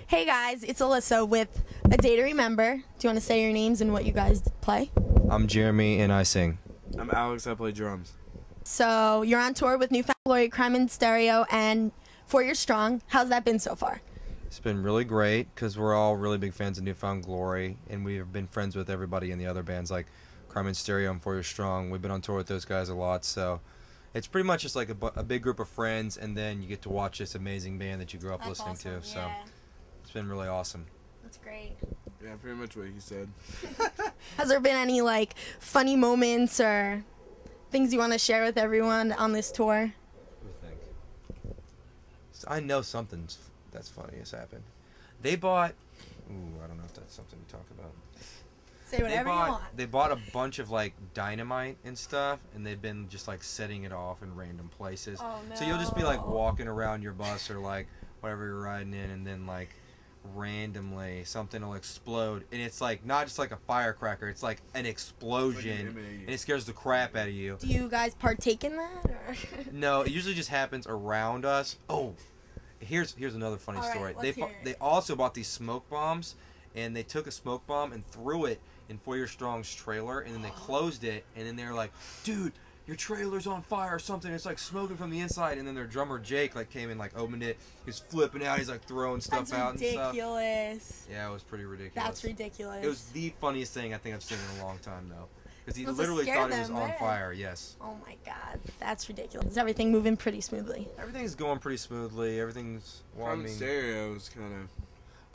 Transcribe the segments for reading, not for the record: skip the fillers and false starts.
Hey guys, it's Alyssa with A Day to Remember. Do you want to say your names and what you guys play? I'm Jeremy and I sing. I'm Alex, I play drums. So you're on tour with Newfound Glory, Crime in Stereo, and 4 Years Strong. How's that been so far? It's been really great because we're all really big fans of Newfound Glory, and we've been friends with everybody in the other bands like Crime in Stereo and 4 Years Strong. We've been on tour with those guys a lot, so it's pretty much just like a big group of friends, and then you get to watch this amazing band that you grew up listening to. So it's been really awesome. That's great. Yeah, pretty much what he said. Has there been any like funny moments or things you want to share with everyone on this tour? What do you think? I know something that's funny has happened. They bought... Ooh, I don't know if that's something to talk about. Say whatever you want. They bought a bunch of like dynamite and stuff, and they've been just like setting it off in random places. Oh, no. So you'll just be like walking around your bus or like whatever you're riding in, and then like randomly something will explode, and it's like not just like a firecracker, it's like an explosion, and it scares the crap out of you. Do you guys partake in that? Or? No, it usually just happens around us. Oh, here's another funny story. They also bought these smoke bombs, and they took a smoke bomb and threw it in 4 Years Strong's trailer, and then they closed it, and then they're like, dude, your trailer's on fire or something, it's like smoking from the inside. And then their drummer Jake like came and like opened it, he was flipping out, he's like throwing stuff out and stuff. Ridiculous. Yeah, it was pretty ridiculous. That's ridiculous. It was the funniest thing I think I've seen in a long time though, because he Supposed to literally scare thought it them, was on right? fire. Yes. Oh my god, that's ridiculous. Is everything moving pretty smoothly? Everything's going pretty smoothly. Everything's Crime in Stereo's kind of...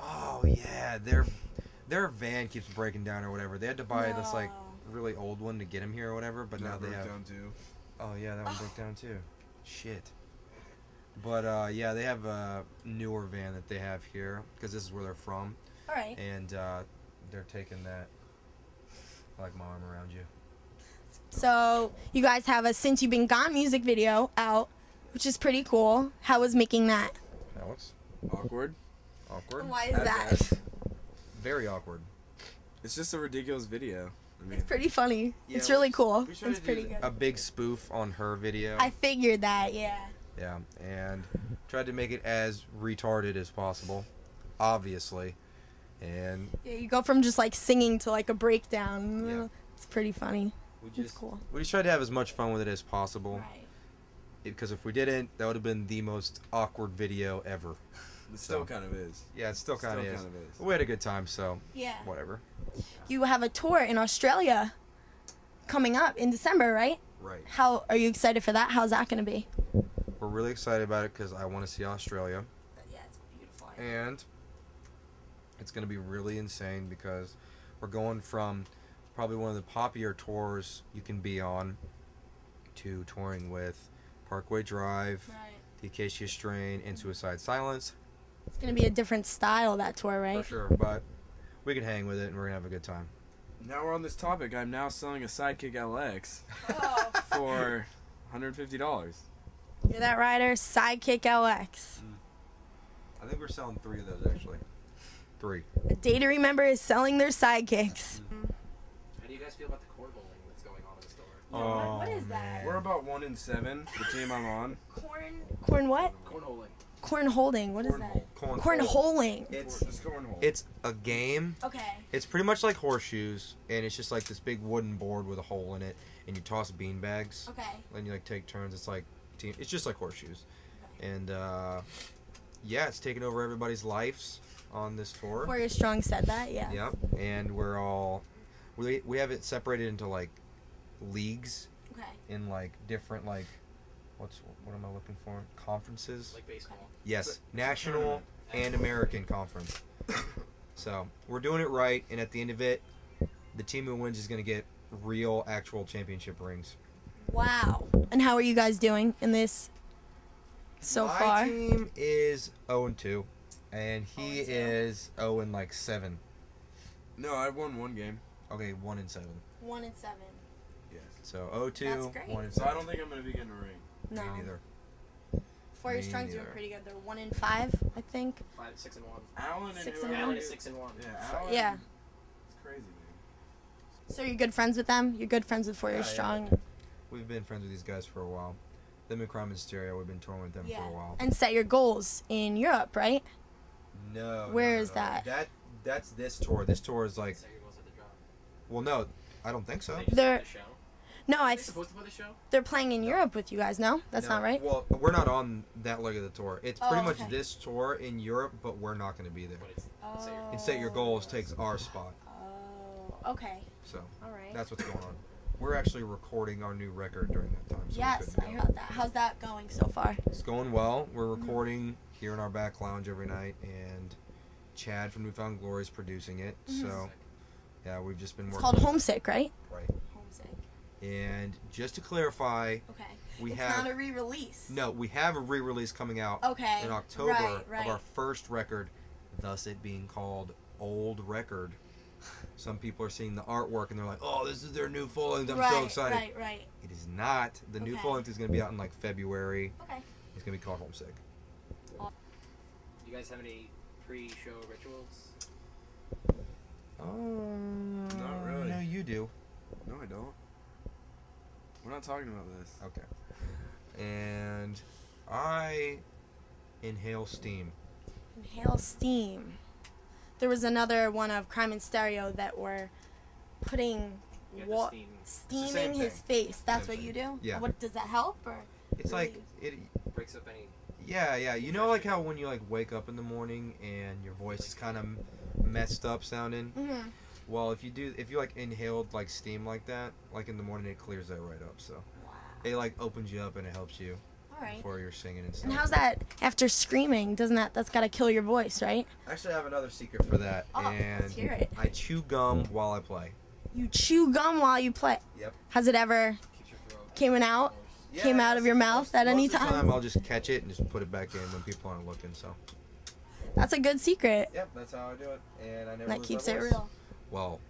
Oh yeah, their van keeps breaking down or whatever. They had to buy this like really old one to get him here or whatever, but now they have... down too. Oh yeah, that one broke down too. Shit. But yeah, they have a newer van that they have here because this is where they're from. All right. And they're taking that. I like my arm around you. So you guys have a Since You've Been Gone music video out, which is pretty cool. How was making that? Alex? Awkward. Awkward? Why is that? Very awkward. It's just a ridiculous video. I mean, It's pretty funny. Yeah, it's really cool. We tried It's to pretty do good. a big spoof on her video. I figured that, yeah. Yeah, and tried to make it as retarded as possible, obviously. And Yeah, you go from just like singing to like a breakdown. Yeah. It's pretty funny. it's It's cool. We just tried to have as much fun with it as possible. Right. Because if we didn't, that would have been the most awkward video ever. it still kind of is. Yeah, it still kind of is. is. But we had a good time, so Yeah. whatever. You have a tour in Australia coming up in December, right? Right. How are you excited for that? How's that going to be? We're really excited about it because I want to see Australia. Yeah, it's beautiful. And it's going to be really insane because we're going from probably one of the popular tours you can be on to touring with Parkway Drive, Right. The Acacia Strain, and Suicide Silence. It's going to be a different style, that tour, right? For sure, but we can hang with it and we're going to have a good time. Now we're on this topic. I'm now selling a Sidekick LX Oh. for $150. You're that rider, Sidekick LX. I think we're selling 3 of those actually. 3. A Day to Remember is selling their sidekicks. How do you guys feel about the cornholing that's going on in the store? Oh, what is that? We're about 1 in 7, the team I'm on. Corn what? Cornholing. Corn holding. What is that? Cornholing. It's cornhole. It's a game. Okay. It's pretty much like horseshoes, and it's just like this big wooden board with a hole in it, and you toss bean bags. Okay. Then you like take turns. It's like it's just like horseshoes, and yeah, it's taking over everybody's lives on this tour. 4 Years Strong said that, yeah. Yep, and we're all we have it separated into like leagues Okay. in like different like what am I looking for? Conferences. Like baseball. Yes, national and American conference. So we're doing it right, and at the end of it, the team who wins is going to get real, actual championship rings. Wow. And how are you guys doing in this so My far? team is 0-2, and he 0-2? is 0-7. No, I won 1 game. Okay, 1-7. 1 and 7. Yes. So 0-2, That's great. 1-7. So I don't think I'm going to be getting a ring. No. Me neither. 4 Years Me Strong's doing neither. pretty good. They're 1 and 5, I think. 6 and 1. Alan and 6 who and are one. Alan you? is 6 and 1. Yeah, Alan. Yeah. It's crazy, man. So you're good friends with them? You're good friends with 4 Years Yeah, Strong? We've been friends with these guys for a while. Them and Crime in Stereo, we've been touring with them for a while. And set your goals in Europe, right? No. Where no, is no. that? That's this tour. This tour is like. So you're supposed to drop. Well, no, I don't think so. They just They're- put the show. No, Are they supposed to put the show? they're playing in Europe with you guys. No, that's No. not right. Well, we're not on that leg of the tour. It's Oh, pretty much okay. this tour in Europe, but we're not going to be there. But it's Oh. And Set Your Goals takes our spot. Oh, okay. So All right. that's what's going on. We're actually recording our new record during that time. So we Yes, couldn't I go. heard that. How's that going so far? It's going well. We're recording here in our back lounge every night, and Chad from Newfound Glory is producing it. So, yeah, we've just been It's working. called Homesick, right? Right. Homesick. And just to clarify, Okay. we It's have not a re-release. no, we have a re-release coming out Okay. in October Right. of our first record, thus it being called Old Record. Some people are seeing the artwork and they're like, "Oh, this is their new full length." I'm so excited. Right. It is not. The new Okay. full length is going to be out in like February. Okay. It's going to be called Homesick. Do you guys have any pre-show rituals? Not really. No, you do. No, I don't. We're not talking about this. Okay. And I inhale steam. Inhale steam. There was another one of Crime and Stereo that were putting You got the steam. steaming same his thing. face. That's Same what you thing. do? Yeah. What does that help or? It's really? like it. Breaks up any. Yeah. You know, like how when you like wake up in the morning and your voice is kind of messed up sounding. Mhm. Well, if you like inhaled like steam like that, like in the morning, it clears that right up. So Wow. it like opens you up and it helps you All right. before you're singing and stuff. And how's that after screaming? Doesn't that's got to kill your voice, right? Actually, I have another secret for that, Oh, and let's hear it. I chew gum while I play. You chew gum while you play. Yep. Has it ever Keeps your throat. came out? Came out of your mouth at any Most of the time? I'll just catch it and just put it back in when people aren't looking. So. That's a good secret. Yep, that's how I do it, and I never. That lose keeps my it voice. real. Well,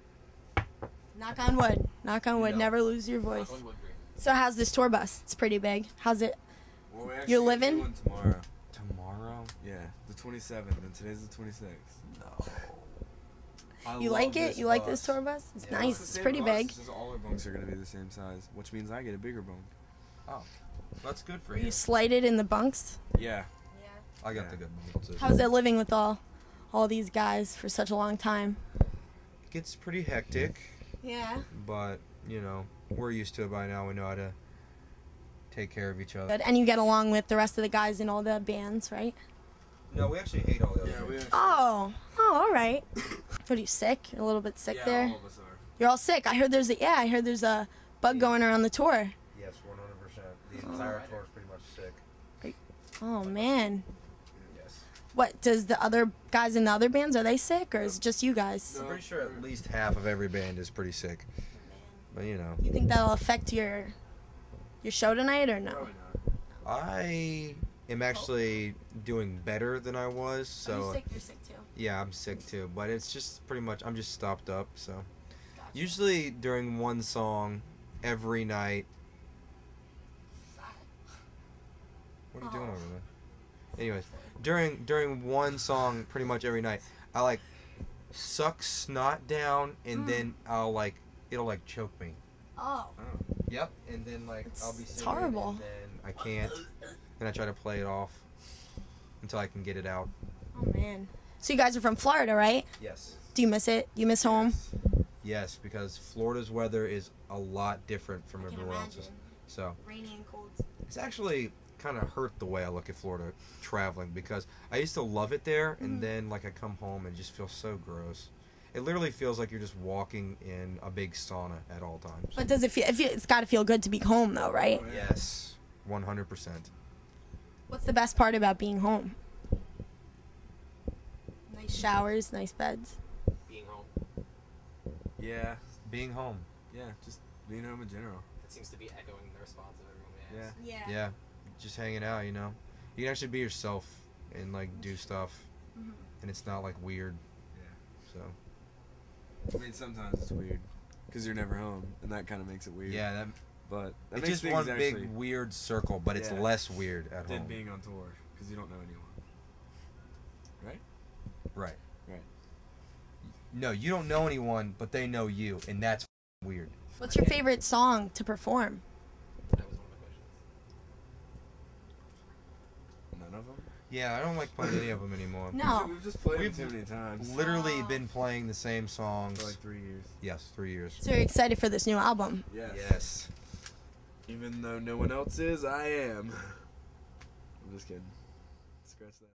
Knock on wood. Knock on wood. No. Never lose your voice. Knock on wood, Green. So how's this tour bus? It's pretty big. How's it? Well, we're You're actually living? doing tomorrow. tomorrow. Yeah, the 27th, and today's the 26th. No. I You love like it? this You like bus. this tour bus? It's Yeah. nice. the It's same pretty bus, big. it's just all our bunks are going to be the same size, which means I get a bigger bunk. Oh, that's good for Are you. you slighted in the bunks? Yeah. I got Yeah. the good bunk too. How's it living with all these guys for such a long time? It gets pretty hectic, Yeah. but you know we're used to it by now. We know how to take care of each other. Good. And you get along with the rest of the guys in all the bands, right? No, we actually hate all the other. Yeah, we bands. actually, Oh, all right. What are you sick? You're a little bit sick yeah, there. all of us are. You're all sick. I heard there's a bug going around the tour. Yes, 100%. The entire tour is pretty much sick. Oh man. Yes. What does the other guys in the other bands, are they sick or is it just you guys? I'm pretty sure at least half of every band is pretty sick. But you know, You think that'll affect your show tonight or no? Probably not. I am actually doing better than I was. So You're sick too. yeah, I'm sick too. But it's just pretty much I'm just stopped up. So usually during one song every night. What are you doing over there? Anyways, during one song pretty much every night, I like suck snot down and then it'll like choke me. Oh. Yep, and then like I'll be It's singing horrible. and then I can't, and I try to play it off until I can get it out. Oh man. So you guys are from Florida, right? Yes. Do you miss it? You miss home? Yes, because Florida's weather is a lot different from everywhere else's. So Rainy and cold. it's actually kind of hurt the way I look at Florida traveling because I used to love it there, and then like I come home and it just feels so gross. It literally feels like you're just walking in a big sauna at all times. But does it feel? It's got to feel good to be home, though, right? Yes, 100%. What's the best part about being home? Nice showers, nice beds. Being home. Yeah, Being home. yeah, just being home in general. That seems to be echoing the response of everyone we asked. Yeah. Yeah, just hanging out, you know. You can actually be yourself and like do stuff, and it's not like weird. Yeah. So I mean, sometimes it's weird because you're never home, and that kind of makes it weird. yeah, that but that it's makes just things one actually big weird circle, but it's Yeah. less weird at than home. being on tour because you don't know anyone. Right? Right. Right. No, you don't know anyone, but they know you, and that's weird. What's your favorite song to perform? That was one of the questions. None of them. Yeah, I don't like playing any of them anymore. No. We've just played We've them too many times. Literally been playing the same songs For like 3 years. Yes, 3 years. So you're excited for this new album? Yes. Yes. Even though no one else is, I am. I'm just kidding. Scratch that.